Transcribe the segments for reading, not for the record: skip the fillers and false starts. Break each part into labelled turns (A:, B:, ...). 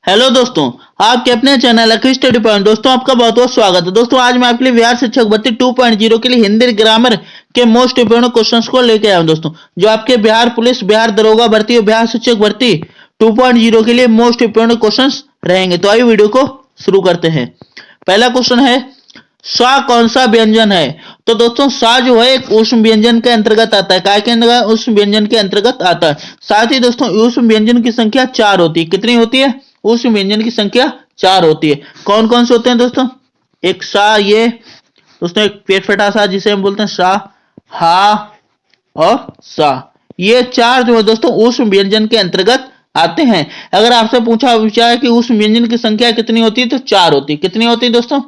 A: Hello दोस्तों, आपके अपने चैनल लकी स्टडी पॉइंट दोस्तों आपका बहुत बहुत स्वागत है। दोस्तों आज मैं आपके लिए बिहार शिक्षक भर्ती 2.0 के लिए हिंदी ग्रामर के मोस्ट इंपोर्टेंट क्वेश्चंस को लेके आया हूं दोस्तों, जो आपके बिहार पुलिस, बिहार दरोगा भर्ती और बिहार शिक्षक भर्ती 2.0 के लिए मोस्ट इंपोर्टेंट क्वेश्चंस रहेंगे। तो आइए वीडियो को शुरू करते हैं। पहला क्वेश्चन है, सा कौन सा व्यंजन है? तो दोस्तों सा जो है एक ऊष्म व्यंजन के अंतर्गत आता है। काय के अंतर्गत? ऊष्म व्यंजन के अंतर्गत आता है। साथ ही दोस्तों ऊष्म व्यंजन की संख्या 4 होती है। कितनी होती है? ऊष्म व्यंजन की संख्या 4 होती है। कौन कौन से होते हैं दोस्तों? एक सा, ये दोस्तों एक पेट फटा सा जिसे हम बोलते हैं सा, हा और सा, ये 4 जो है दोस्तों ऊष्म व्यंजन के अंतर्गत आते हैं। अगर आपसे पूछा है कि ऊष्म व्यंजन की संख्या कितनी होती है, तो 4 होती है। कितनी होती है दोस्तों?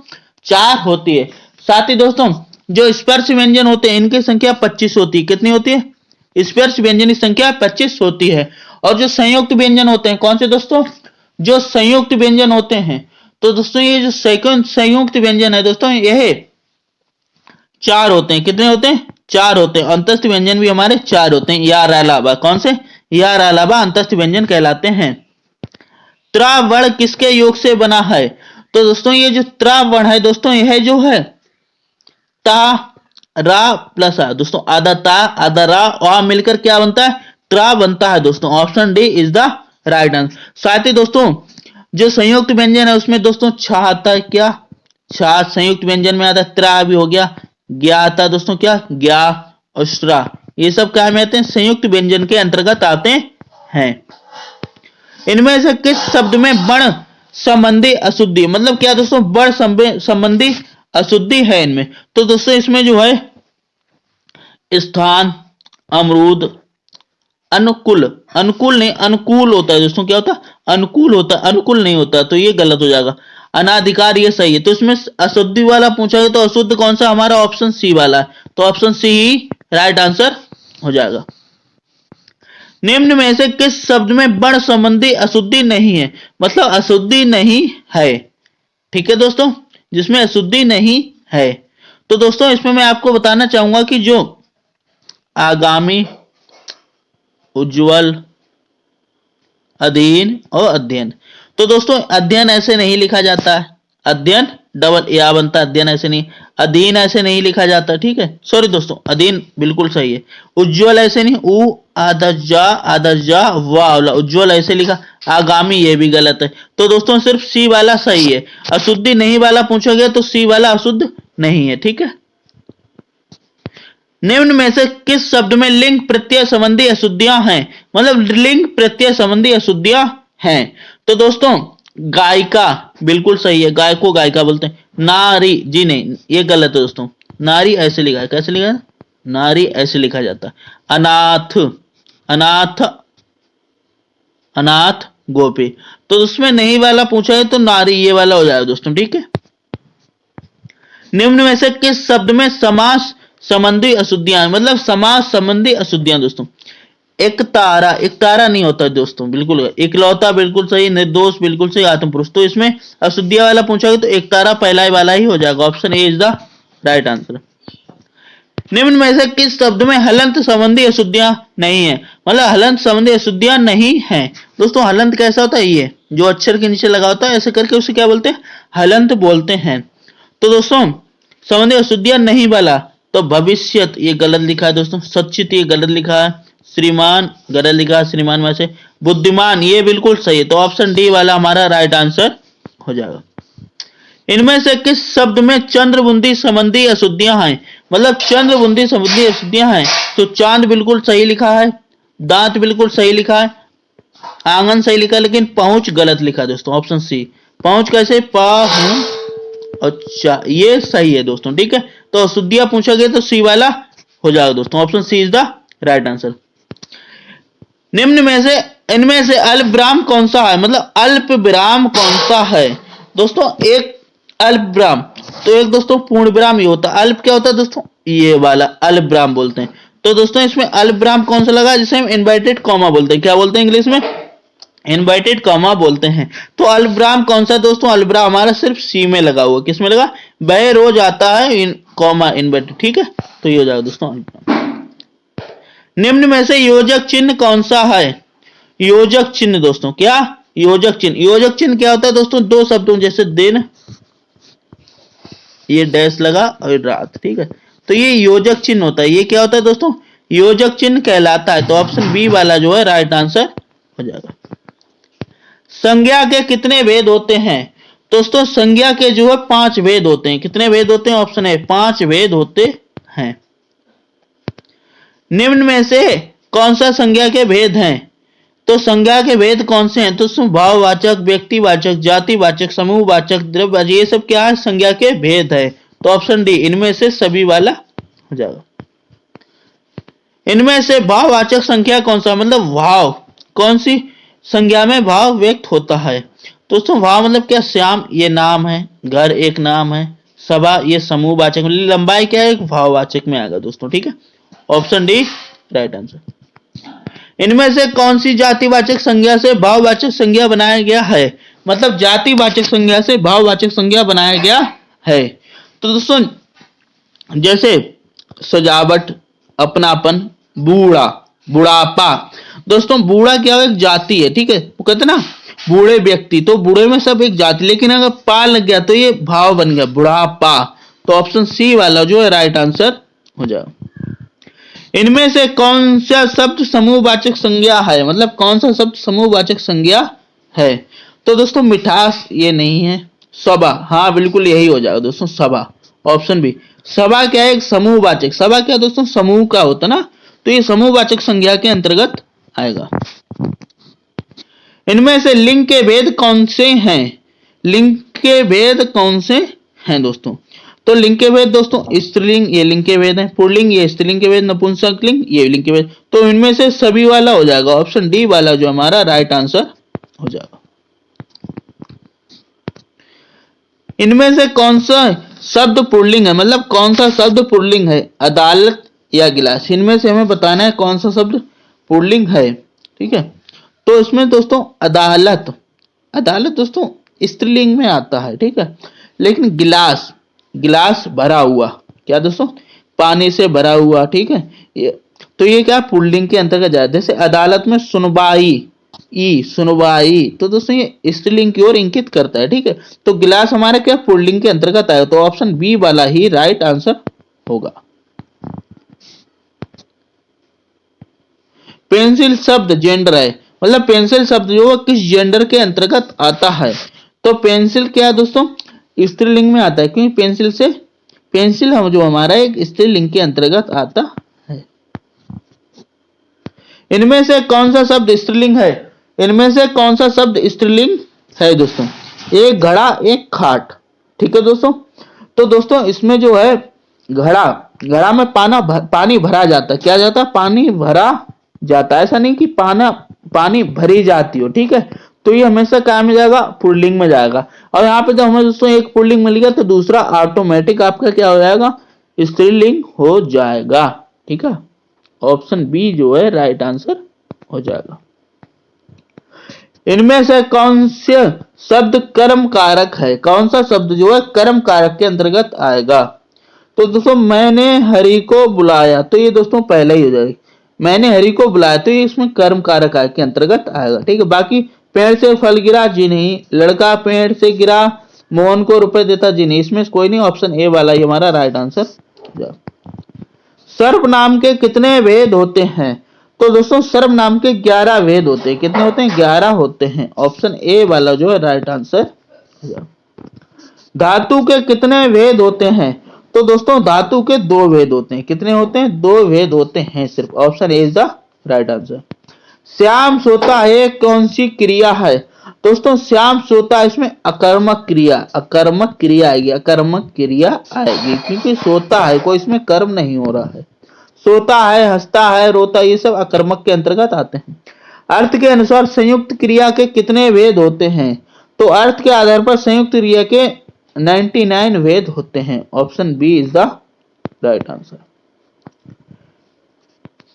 A: 4 होती है। साथ ही दोस्तों जो स्पर्श व्यंजन होते हैं इनकी संख्या 25 होती है। कितनी होती है? स्पर्श व्यंजन की संख्या 25 होती है। और जो संयुक्त व्यंजन होते हैं, कौन से दोस्तों? जो संयुक्त व्यंजन होते हैं, तो दोस्तों ये जो संयुक्त व्यंजन है दोस्तों, यह 4 होते हैं। कितने होते हैं? 4 होते हैं। अंतस्थ व्यंजन भी हमारे 4 होते हैं। यार अलावा कौन से? यार अलावा अंतस्थ व्यंजन कहलाते हैं। त्रा वर्ण किसके योग से बना है? तो दोस्तों ये जो त्रा वर्ण है दोस्तों, यह जो है ता रा प्लस आ दोस्तों, आधा ता आधा रा और मिलकर क्या बनता है? त्रा बनता है दोस्तों। Option D is the right answer. साथ ही दोस्तों जो संयुक्त व्यंजन है उसमें दोस्तों छा आता है। क्या? छा संयुक्त व्यंजन में आता है। त्रा भी हो गया, ज्ञा आता है दोस्तों। क्या? ज्ञा और श्रा, ये सब क्या में आते हैं? संयुक्त व्यंजन के अंतर्गत आते हैं। इनमें से किस शब्द में वर्ण संबंधी अशुद्धि, मतलब क्या दोस्तों? वर्ण संबंधी अशुद्धि है इनमें। तो दोस्तों इसमें जो है स्थान, अमरूद, अनुकूल, अनुकूल नहीं अनुकूल होता है दोस्तों। क्या होता है? अनुकूल होता है, अनुकूल नहीं होता, तो ये गलत हो जाएगा। अनाधिकार ये सही है। तो इसमें अशुद्धि वाला पूछा गया तो अशुद्ध कौन सा? हमारा ऑप्शन सी वाला है। तो ऑप्शन सी ही राइट आंसर हो जाएगा। निम्न में से किस शब्द में वर्ण संबंधी अशुद्धि नहीं है? मतलब अशुद्धि नहीं है। ठीक है दोस्तों, जिसमें अशुद्धि नहीं है। तो दोस्तों इसमें मैं आपको बताना चाहूंगा कि जो आगामी, उज्ज्वल, अधीन और अध्ययन, तो दोस्तों अध्ययन ऐसे नहीं लिखा जाता है। अध्ययन डबल या बनता है, अध्ययन ऐसे नहीं। अधीन ऐसे नहीं लिखा जाता। ठीक है, सॉरी दोस्तों, अधीन बिल्कुल सही है। उज्ज्वल ऐसे नहीं, उ आधा जा वाला उज्ज्वल ऐसे लिखा। आगामी ये भी गलत है। तो दोस्तों सिर्फ सी वाला सही है। अशुद्धि नहीं वाला पूछा गया तो सी वाला अशुद्ध नहीं है। ठीक है। निम्न में से किस शब्द में लिंग प्रत्यय संबंधी अशुद्धियां हैं? मतलब लिंग प्रत्यय संबंधी अशुद्धियां हैं। तो दोस्तों गायिका बिल्कुल सही है, गाय को गायिका बोलते हैं। नारी जी नहीं, ये गलत है दोस्तों। नारी ऐसे लिखा है। कैसे लिखा है? नारी ऐसे लिखा जाता है। अनाथ, अनाथ, अनाथ गोपी, तो उसमें नहीं वाला पूछा है तो नारी ये वाला हो जाएगा दोस्तों। ठीक है। निम्न में से किस शब्द में समास संबंधी अशुद्धियां, मतलब समास संबंधी अशुद्धियां दोस्तों? एक तारा, एक तारा नहीं होता है दोस्तों, बिल्कुल। इकलौता बिल्कुल सही, निर्दोष बिल्कुल सही, आत्मपुरुष, तो इसमें अशुद्धियां वाला पूछा गया तो एक तारा पहला ही वाला ही हो जाएगा। Option A is the right answer. निम्न में से किस शब्द में हलंत संबंधी अशुद्धियां नहीं है? मतलब हलंत संबंधी अशुद्धियां नहीं है दोस्तों। हलंत कैसा होता है? ये जो अक्षर के नीचे लगा होता है ऐसे करके उसे क्या बोलते हैं? हलंत बोलते हैं। तो दोस्तों संबंधी अशुद्धियां नहीं वाला, तो भविष्यत ये गलत लिखा है दोस्तों। सचित ये गलत लिखा है। श्रीमान गलत लिखा है, श्रीमान में से। बुद्धिमान ये बिल्कुल सही है। तो ऑप्शन डी वाला हमारा राइट आंसर हो जाएगा। इनमें से किस शब्द में चंद्रबुंदी संबंधी अशुद्धियां हैं? मतलब चंद्रबुंदी संबंधी अशुद्धियां हैं। तो चांद बिल्कुल सही लिखा है, दांत बिल्कुल सही लिखा है, आंगन सही लिखा है, लेकिन पहुंच गलत लिखा है दोस्तों। ऑप्शन सी पहुंच कैसे? पाहु, अच्छा ये सही है दोस्तों। ठीक है, तो अशुद्धियां पूछा गया तो सी वाला हो जाएगा दोस्तों। Option C is the right answer. निम्न में से इनमें से अल्प विराम कौन सा है? मतलब अल्प विराम कौन सा है दोस्तों? एक अल्प विराम, तो एक दोस्तों पूर्ण विराम ये होता है। अल्प क्या होता है दोस्तों? ये वाला अल्प विराम बोलते हैं। तो दोस्तों इसमें अल्प विराम कौन सा लगा? जिसे हम इनवर्टेड कॉमा बोलते हैं। क्या बोलते हैं इंग्लिश में? इनवर्टेड कॉमा बोलते हैं। तो अल्प विराम कौन सा दोस्तों? अल्प विराम हमारा सिर्फ सी में लगा हुआ। किस में लगा? वह रोज आता है इन कॉमा इनवर्टेड। ठीक है, तो ये हो जाएगा दोस्तों अल्प विराम। निम्न में से योजक चिन्ह कौन सा है? योजक चिन्ह दोस्तों, क्या योजक चिन्ह। योजक चिन्ह क्या होता है दोस्तों? दो शब्दों जैसे दिन, ये डैश लगा और रात, ठीक है, तो ये योजक चिन्ह होता है। ये क्या होता है दोस्तों? योजक चिन्ह कहलाता है। तो ऑप्शन बी वाला जो है राइट आंसर हो जाएगा। संज्ञा के कितने भेद होते हैं? दोस्तों संज्ञा के जो है 5 भेद होते हैं। कितने भेद होते हैं? ऑप्शन ए 5 भेद होते हैं। निम्न में से कौन सा संज्ञा के भेद हैं? तो संज्ञा के भेद कौन से हैं? तो उसमें भाववाचक, व्यक्तिवाचक, जातिवाचक, समूहवाचक, द्रव्यवाचक, ये सब क्या है? संज्ञा के भेद है। तो ऑप्शन डी इनमें से सभी वाला हो जाएगा। इनमें से भाववाचक संख्या कौन सा? मतलब भाव, कौन सी संज्ञा में भाव व्यक्त होता है? दोस्तों भाव मतलब क्या? श्याम ये नाम है, घर एक नाम है, सभा ये समूहवाचक, लंबाई क्या है? एक भाववाचक में आएगा दोस्तों, ठीक है। Option D right answer. इनमें से कौन सी जातिवाचक संज्ञा से भाववाचक संज्ञा बनाया गया है? मतलब जातिवाचक संज्ञा से भाववाचक संज्ञा बनाया गया है। तो दोस्तों जैसे सजावट, अपनापन, बूढ़ा, बुढ़ापा। दोस्तों बूढ़ा क्या है? एक जाति है, ठीक है, वो कहते ना बूढ़े व्यक्ति, तो बूढ़े में सब एक जाति, लेकिन अगर पा लग गया तो ये भाव बन गया, बुढ़ापा। तो ऑप्शन सी वाला जो है राइट आंसर हो जाएगा। इनमें से कौन सा शब्द समूहवाचक संज्ञा है? मतलब कौन सा शब्द समूहवाचक संज्ञा है? तो दोस्तों मिठास ये नहीं है। सभा, हाँ बिल्कुल यही हो जाएगा दोस्तों, सभा। ऑप्शन बी सभा क्या है? एक समूहवाचक। सभा क्या दोस्तों? समूह का होता ना, तो ये समूहवाचक संज्ञा के अंतर्गत आएगा। इनमें से लिंग के भेद कौन से हैं? लिंग के भेद कौन से हैं दोस्तों? तो लिंग के भेद दोस्तों स्त्रीलिंग ये लिंग के भेद है, पुल्लिंग ये स्त्रीलिंग के भेद, नपुंसकलिंग ये लिंग के भेद। तो इनमें से सभी वाला हो जाएगा। ऑप्शन डी वाला जो हमारा राइट आंसर हो जाएगा। इनमें से कौन सा शब्द पुल्लिंग है? मतलब कौन सा शब्द पुल्लिंग है? अदालत या गिलास, इनमें से हमें बताना है कौन सा शब्द पुल्लिंग है, ठीक है। तो इसमें दोस्तों अदालत, अदालत दोस्तों स्त्रीलिंग में आता है, ठीक है। लेकिन गिलास, गिलास भरा हुआ, क्या दोस्तों? पानी से भरा हुआ, ठीक है। तो ये क्या पुल्लिंग के अंतर्गत जाए। जैसे अदालत में सुनवाई, ई सुनवाई, तो दोस्तों ये स्त्रीलिंग की ओर इंगित करता है, ठीक है। तो गिलास हमारा क्या पुल्लिंग के अंतर्गत आया, तो ऑप्शन बी वाला ही राइट आंसर होगा। पेंसिल शब्द जेंडर है, मतलब पेंसिल शब्द जो है किस जेंडर के अंतर्गत आता है? तो पेंसिल क्या दोस्तों? स्त्रीलिंग में आता है, क्योंकि पेंसिल से पेंसिल हम जो हमारा एक स्त्रीलिंग के अंतर्गत आता है। इनमें से कौन सा शब्द स्त्रीलिंग है? इनमें से कौन सा शब्द स्त्रीलिंग है दोस्तों? एक घड़ा, एक खाट, ठीक है दोस्तों। तो दोस्तों इसमें जो है घड़ा, घड़ा में पानी भरा जाता है, क्या जाता है? पानी भरा जाता है। ऐसा नहीं कि पानी भरी जाती हो, ठीक है। तो ये हमेशा क्या में जाएगा? पुल्लिंग में जाएगा। और यहाँ पे जब हमें दोस्तों एक पुल्लिंग मिल गया तो दूसरा ऑटोमेटिक आपका क्या हो जाएगा? स्त्रीलिंग हो जाएगा, ठीक है। ऑप्शन बी जो है राइट आंसर हो जाएगा। इनमें से कौन से शब्द कर्म कारक है? कौन सा शब्द जो है कर्म कारक के अंतर्गत आएगा? तो दोस्तों मैंने हरि को बुलाया, तो ये दोस्तों पहले ही हो जाएगा। मैंने हरि को बुलाया, तो ये इसमें कर्म कारक के अंतर्गत आएगा, ठीक है। बाकी पेड़ से फल गिरा, जी नहीं। लड़का पेड़ से गिरा, मोहन को रुपए देता, जी नहीं। इसमें कोई नहीं, ऑप्शन ए वाला ही हमारा राइट आंसर। सर्वनाम के कितने भेद होते हैं? तो दोस्तों सर्वनाम के 11 भेद होते हैं। कितने होते हैं? 11 होते हैं। ऑप्शन ए वाला जो है राइट आंसर। धातु के कितने भेद होते हैं? तो दोस्तों धातु के 2 भेद होते हैं। कितने होते हैं? 2 भेद होते हैं सिर्फ। Option A is the right answer. Shyam सोता है कौन सी क्रिया है? दोस्तों श्याम सोता, इसमें अकर्मक क्रिया, अकर्मक क्रिया आएगी, अकर्मक क्रिया आएगी, क्योंकि सोता है, कोई इसमें कर्म नहीं हो रहा है। सोता है, हंसता है, रोता, ये सब अकर्मक के अंतर्गत आते हैं। अर्थ के अनुसार संयुक्त क्रिया के कितने भेद होते हैं? तो अर्थ के आधार पर संयुक्त क्रिया के 99 भेद होते हैं। Option B is the right answer.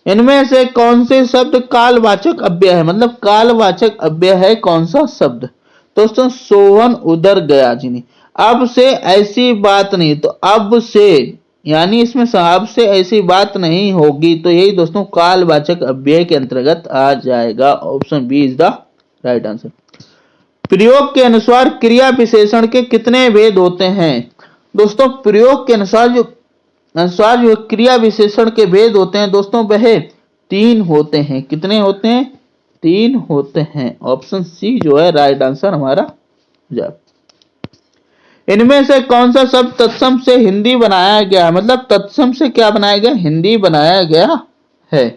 A: इनमें से कौन से शब्द कालवाचक अव्यय है? मतलब कालवाचक अव्यय है कौन सा शब्द? दोस्तों सोहन उधर गया, जी नहीं। अब से ऐसी बात नहीं, तो अब से यानी इसमें अब से ऐसी बात नहीं होगी, तो यही दोस्तों कालवाचक अव्यय के अंतर्गत आ जाएगा। Option B is the right answer. प्रयोग के अनुसार क्रिया विशेषण के कितने भेद होते हैं? दोस्तों प्रयोग के अनुसार जो क्रिया विशेषण के भेद होते हैं दोस्तों वह 3 होते हैं। कितने होते हैं? 3 होते हैं। ऑप्शन सी जो है राइट आंसर हमारा हो जाए। इनमें से कौन सा शब्द तत्सम से हिंदी बनाया गया है? मतलब तत्सम से क्या बनाया गया? हिंदी बनाया गया है।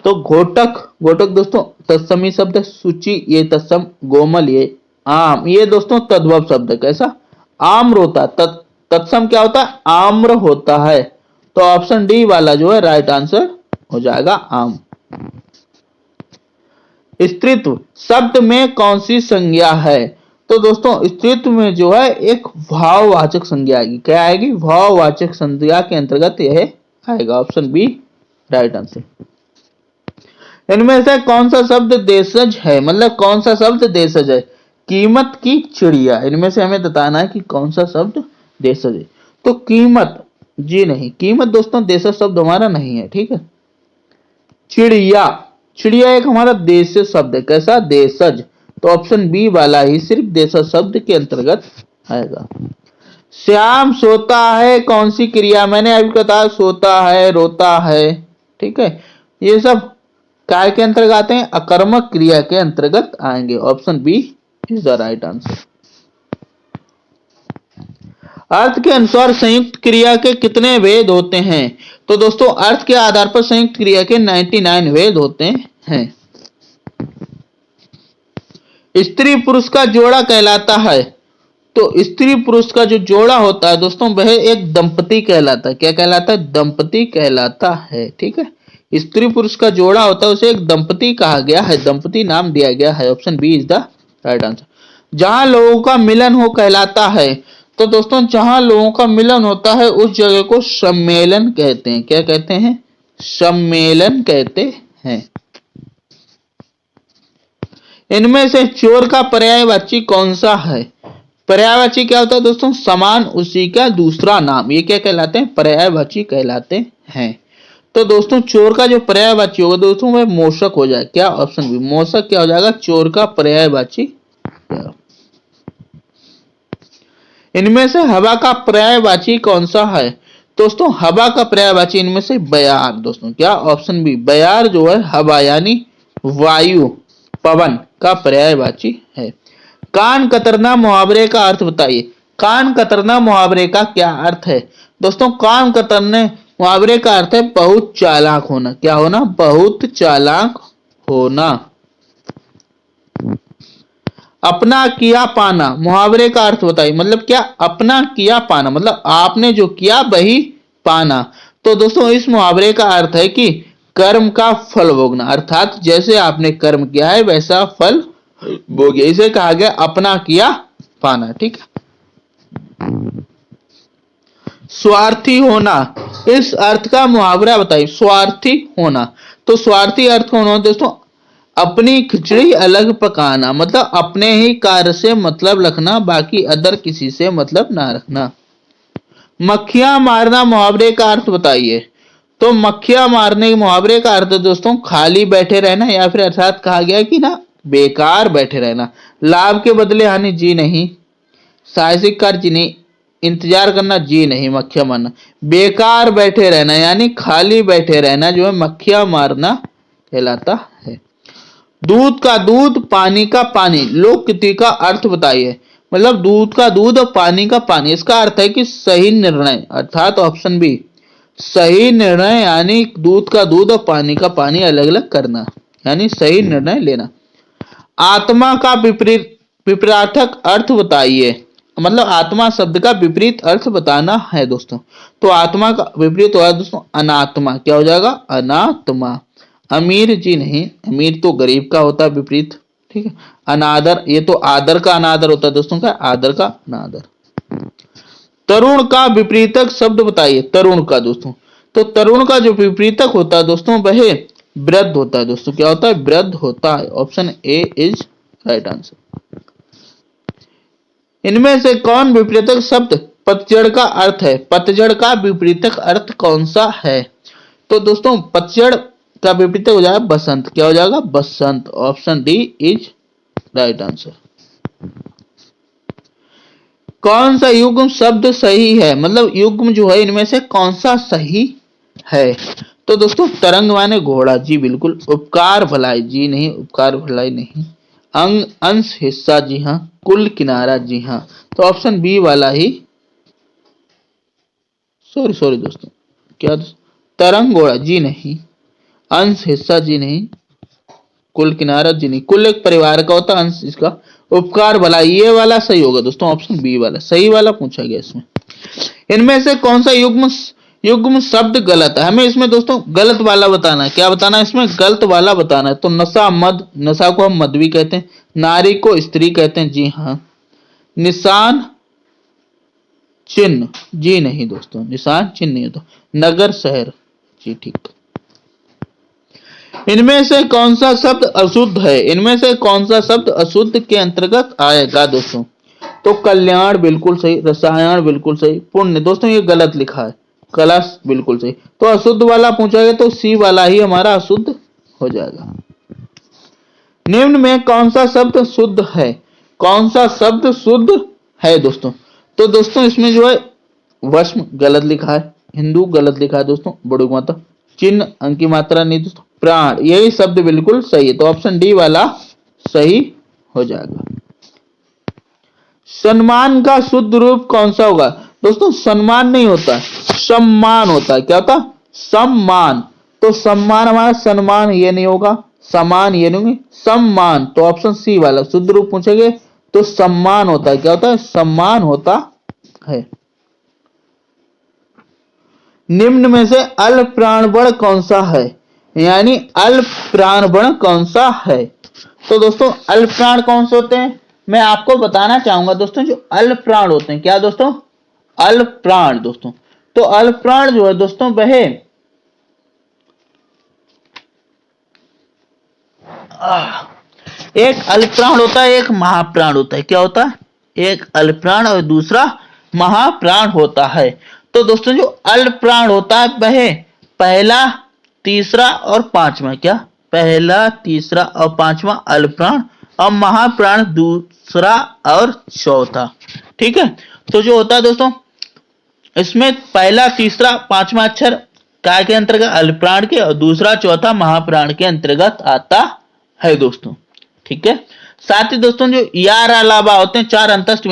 A: तो घोटक दोस्तों तत्समी शब्द है। सूची ये तत्सम, गोमल ये आम, ये दोस्तों तद्भव शब्द है। कैसा? आम्र होता तत्सम क्या होता है? आम्र होता है। तो ऑप्शन डी वाला जो है राइट आंसर हो जाएगा आम। स्त्रीत्व शब्द में कौन सी संज्ञा है? तो दोस्तों स्त्रीत्व में जो है एक भाववाचक संज्ञा आएगी। क्या आएगी? भाववाचक संज्ञा के अंतर्गत यह आएगा। Option B right answer. इनमें से कौन सा शब्द देशज है? मतलब कौन सा शब्द देशज है? कीमत की चिड़िया। इनमें से हमें बताना है कि कौन सा शब्द देशज है। तो कीमत जी नहीं, कीमत दोस्तों देशज शब्द हमारा नहीं है। ठीक है। चिड़िया एक हमारा देशज शब्द है। कैसा? देशज। तो ऑप्शन बी वाला ही सिर्फ देशज शब्द के अंतर्गत आएगा। श्याम सोता है कौन सी क्रिया? मैंने अभी बताया सोता है, रोता है। ठीक है। ये सब काय के अंतर्गत आते हैं? अकर्मक क्रिया के अंतर्गत आएंगे। Option B is the right answer. अर्थ के अनुसार संयुक्त क्रिया के कितने भेद होते हैं? तो दोस्तों अर्थ के आधार पर संयुक्त क्रिया के 99 भेद होते हैं। स्त्री पुरुष का जोड़ा कहलाता है। तो स्त्री पुरुष का जो जोड़ा होता है दोस्तों वह एक दंपति कहलाता है। क्या कहलाता है? दंपति कहलाता है। ठीक है। स्त्री पुरुष का जोड़ा होता है उसे एक दंपति कहा गया है, दंपति नाम दिया गया है। Option B is the right answer. जहां लोगों का मिलन हो कहलाता है। तो दोस्तों जहां लोगों का मिलन होता है उस जगह को सम्मेलन कहते हैं। क्या कहते हैं? सम्मेलन कहते हैं। इनमें से चोर का पर्यायवाची कौन सा है? पर्यायवाची क्या होता है दोस्तों? समान, उसी का दूसरा नाम। ये क्या कहलाते हैं? पर्यायवाची कहलाते हैं। तो दोस्तों चोर का जो पर्यायवाची होगा दोस्तों वह मोषक हो जाए। क्या? ऑप्शन बी मोषक क्या हो जाएगा? चोर का पर्यायवाची। इनमें से हवा का पर्यायवाची कौन सा है? दोस्तों हवा का पर्यायवाची इनमें से बयार। दोस्तों क्या? ऑप्शन बी बयार जो है हवा यानी वायु, पवन का पर्यायवाची है। कान कतरना मुहावरे का अर्थ बताइए। कान कतरना मुहावरे का क्या अर्थ है? दोस्तों कान कतरने मुहावरे का अर्थ है बहुत चालाक होना। क्या होना? बहुत चालाक होना। अपना किया पाना मुहावरे का अर्थ बताइए। मतलब क्या? अपना किया पाना मतलब आपने जो किया वही पाना। तो दोस्तों इस मुहावरे का अर्थ है कि कर्म का फल भोगना, अर्थात जैसे आपने कर्म किया है वैसा फल भोगिए। इसे कहा गया अपना किया पाना। ठीक है। स्वार्थी होना इस अर्थ का मुहावरा बताइए। स्वार्थी होना। तो स्वार्थी अर्थ होना दोस्तों अपनी खिचड़ी अलग पकाना, मतलब अपने ही कार्य से मतलब रखना, बाकी अदर किसी से मतलब ना रखना। मक्खियां मारना मुहावरे का अर्थ बताइए। तो मक्खियां मारने के मुहावरे का अर्थ दोस्तों खाली बैठे रहना, या फिर अर्थात कहा गया कि ना बेकार बैठे रहना। लाभ के बदले हानि जी नहीं, साहसिक कार्य जी नहीं, इंतजार करना जी नहीं, मक्खियां मारना। बेकार बैठे रहना यानी खाली बैठे रहना जो है मक्खियां मारना कहलाता है। दूध का दूध, पानी का पानी, लोकोक्ति का अर्थ बताइए। मतलब दूध का दूध और पानी का पानी, इसका अर्थ है कि सही निर्णय, अर्थात ऑप्शन बी सही निर्णय यानी दूध का दूध और पानी का पानी अलग अलग करना, यानी सही निर्णय लेना। आत्मा का विपरीतार्थक अर्थ बताइए। मतलब आत्मा शब्द का विपरीत अर्थ बताना है दोस्तों। तो आत्मा का विपरीत होगा दोस्तों अनात्मा। क्या हो जाएगा? अनात्मा। अमीर जी नहीं, अमीर तो गरीब का होता है विपरीत। ठीक है। अनादर, ये तो आदर का अनादर होता है दोस्तों। का आदर का अनादर। तरुण का विपरीतक शब्द बताइए। तरुण का दोस्तों, तो तरुण का जो विपरीतक होता है दोस्तों वह वृद्ध होता है। दोस्तों क्या होता है? वृद्ध होता है। Option A is right answer. इनमें से कौन विपरीतक शब्द पतझड़ का अर्थ है? पतझड़ का विपरीतक अर्थ कौन सा है? तो दोस्तों पतझड़ का विपरीतक हो जाएगा बसंत। क्या हो जाएगा? बसंत। Option D is right answer. कौन सा युग्म शब्द सही है, मतलब युग्म जो है इनमें से कौन सा सही है? तो दोस्तों तरंग माने घोड़ा, जी बिल्कुल। उपकार भलाई, जी नहीं, उपकार भलाई नहीं। अंग अंश हिस्सा, जी हाँ। कुल किनारा, जी हाँ। तो ऑप्शन बी वाला ही, सॉरी दोस्तों, क्या तरंग घोड़ा, जी नहीं। अंश हिस्सा, जी नहीं। कुल किनारा, जी नहीं। कुल एक परिवार का होता, अंश इसका। उपकार भलाई ये वाला सही होगा दोस्तों, ऑप्शन बी वाला सही वाला पूछा गया इसमें। इनमें से कौन सा युग्म युग्म शब्द गलत है? हमें इसमें दोस्तों गलत वाला बताना है। क्या बताना है इसमें? गलत वाला बताना है। तो नशा मद, नशा को हम मद भी कहते हैं। नारी को स्त्री कहते हैं, जी हाँ। निशान चिन्ह, जी नहीं दोस्तों, निशान चिन्ह नहीं होता। नगर शहर, जी ठीक। इनमें से कौन सा शब्द अशुद्ध है? इनमें से कौन सा शब्द अशुद्ध के अंतर्गत आएगा दोस्तों? तो कल्याण बिल्कुल सही, रसायन बिल्कुल सही, पुण्य दोस्तों ये गलत लिखा है, कलश बिल्कुल सही। तो अशुद्ध वाला पूछा गया तो सी वाला ही हमारा अशुद्ध हो जाएगा। निम्न में कौन सा शब्द शुद्ध है? कौन सा शब्द शुद्ध है दोस्तों? तो दोस्तों इसमें जो है वस्म गलत लिखा है, हिंदू गलत लिखा है दोस्तों, बड़ू माता, चिन्ह अंक की मात्रा नहीं दोस्तों, प्राण यही शब्द बिल्कुल सही है। तो ऑप्शन डी वाला सही हो जाएगा। सम्मान का शुद्ध रूप कौन सा होगा? दोस्तों सम्मान नहीं होता, सम्मान होता है। क्या होता? सम्मान। तो सम्मान हमारा सम्मान ये नहीं होगा, समान ये नहीं, सम्मान। तो ऑप्शन सी वाला शुद्ध रूप पूछेंगे तो सम्मान होता है। क्या होता है? सम्मान होता है। निम्न में से अल्प प्राणबण कौन सा है? यानी अल्प प्राणबण कौन सा है? तो दोस्तों अल्प प्राण कौन से होते हैं मैं आपको बताना चाहूंगा दोस्तों। जो अल्प प्राण होते हैं, क्या दोस्तों? अल्प प्राण दोस्तों। तो अल्प प्राण जो है दोस्तों वह एक अल्प प्राण होता है, एक महाप्राण होता है। क्या होता है? एक अल्प प्राण और दूसरा महाप्राण होता है। तो दोस्तों जो अल्प प्राण होता है वह पहला, तीसरा और पांचवा, क्या पहला, तीसरा और पांचवा अल्प प्राण, और महाप्राण दूसरा और चौथा। ठीक है। तो जो होता है दोस्तों इसमें पहला, तीसरा, पांचवा अक्षर काय के अंतर्गत? अल्प प्राण के, और दूसरा चौथा महाप्राण के अंतर्गत आता है दोस्तों। ठीक है। साथ ही दोस्तों जो यार अलावा होते हैं चार अंतस्थ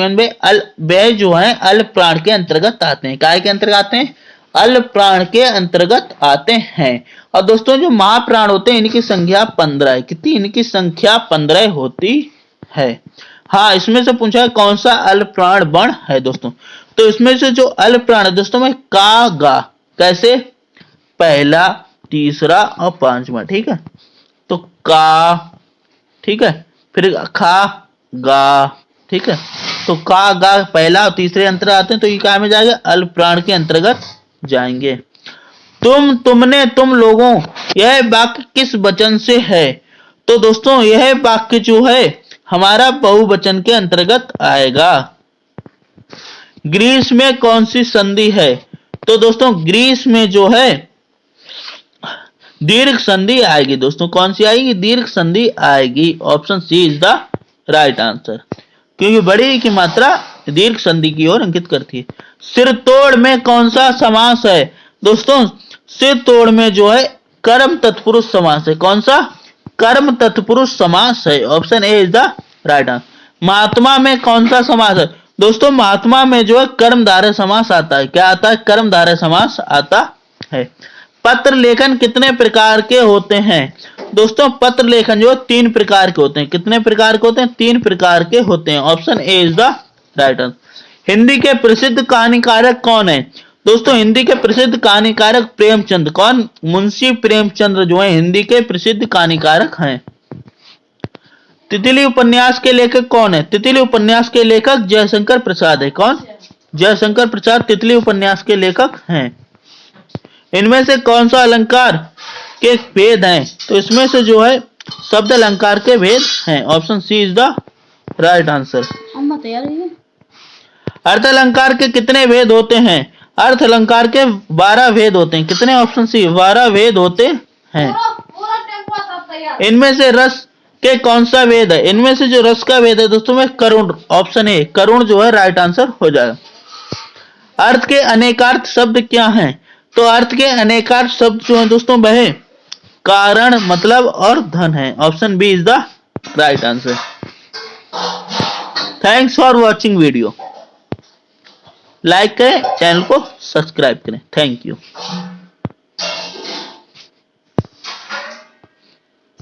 A: वे जो है अल्प प्राण के अंतर्गत आते हैं। काय के अंतर्गत आते हैं? अल्प प्राण के अंतर्गत आते हैं। और दोस्तों जो महाप्राण होते हैं इनकी संख्या 15 है। कितनी? इनकी संख्या 15 होती है। हाँ, इसमें से पूछा है कौन सा अल्प प्राण बण है दोस्तों। तो इसमें से जो अल्प प्राण है दोस्तों में का गा, कैसे? पहला, तीसरा और पांचवा। ठीक है। तो का, ठीक है, फिर खा गा, ठीक है। तो का गा पहला और तीसरे अंतर आते हैं, तो ये क्या में जाएगा? अल्प प्राण के अंतर्गत जाएंगे। तुम, तुमने, तुम लोगों, यह वाक्य किस वचन से है? तो दोस्तों यह वाक्य जो है हमारा बहुवचन के अंतर्गत आएगा। ग्रीस में कौन सी संधि है? तो दोस्तों ग्रीस में जो है दीर्घ संधि आएगी दोस्तों। कौन सी आएगी? दीर्घ संधि आएगी। Option C is the right answer, क्योंकि बड़ी की मात्रा दीर्घ संधि की ओर अंकित करती है। सिर तोड़ में कौन सा समास है? दोस्तों सिर तोड़ में जो है कर्म तत्पुरुष समास है। कौन सा? कर्म तत्पुरुष समास है। Option A is the right answer. महात्मा में कौन सा समास है? दोस्तों महात्मा में जो है कर्मधारय समास आता है। क्या आता है? कर्मधारय समास आता है। पत्र लेखन कितने प्रकार के होते हैं? दोस्तों पत्र लेखन जो 3 प्रकार के होते हैं। कितने प्रकार के होते हैं? 3 प्रकार के होते हैं। Option A is the right answer. Hindi के प्रसिद्ध कहानीकारक कौन है? दोस्तों हिंदी के प्रसिद्ध कहानीकारक प्रेमचंद। कौन? मुंशी प्रेमचंद जो है हिंदी के प्रसिद्ध कहानीकारक हैं। तितली उपन्यास के लेखक कौन है? तितली उपन्यास के लेखक जयशंकर प्रसाद है। कौन? जयशंकर प्रसाद तितली उपन्यास के लेखक हैं। इनमें से कौन सा अलंकार के भेद हैं? तो इसमें से जो है शब्द अलंकार के भेद हैं। Option C is the right answer. अर्थ अलंकार के कितने भेद होते हैं? अर्थ अलंकार के 12 भेद होते हैं। कितने? ऑप्शन सी 12 भेद होते हैं। इनमें से रस के कौन सा वेद है? इनमें से जो रस का वेद है दोस्तों में करुण, ऑप्शन ए करुण जो है राइट आंसर हो जाएगा। अर्थ के अनेकार्थ शब्द क्या हैं? तो अर्थ के अनेकार्थ शब्द जो है दोस्तों वह कारण, मतलब और धन है। Option B is the right answer. Thanks for watching video. Like करें, चैनल को सब्सक्राइब करें। Thank you.